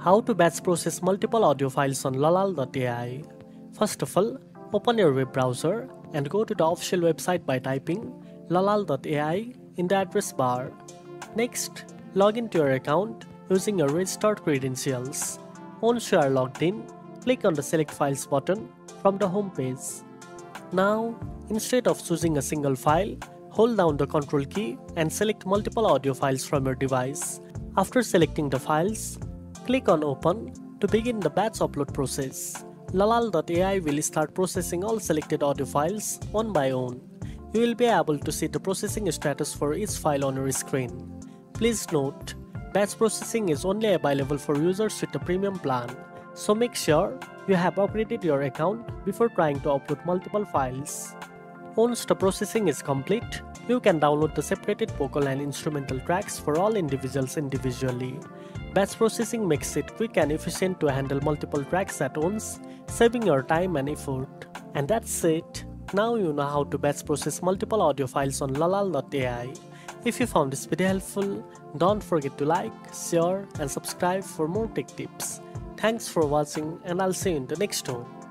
How to batch process multiple audio files on Lalal.ai. First of all, open your web browser and go to the official website by typing Lalal.ai in the address bar. Next, log into your account using your registered credentials. Once you are logged in, click on the Select Files button from the home page. Now, instead of choosing a single file, hold down the Ctrl key and select multiple audio files from your device. After selecting the files, click on Open to begin the batch upload process. Lalal.ai will start processing all selected audio files one by one. You will be able to see the processing status for each file on your screen. Please note, batch processing is only available for users with a premium plan, so make sure you have upgraded your account before trying to upload multiple files. Once the processing is complete, you can download the separated vocal and instrumental tracks for all individuals individually. Batch processing makes it quick and efficient to handle multiple tracks at once, saving your time and effort. And that's it. Now you know how to batch process multiple audio files on Lalal.ai. If you found this video helpful, don't forget to like, share and subscribe for more tech tips. Thanks for watching and I'll see you in the next one.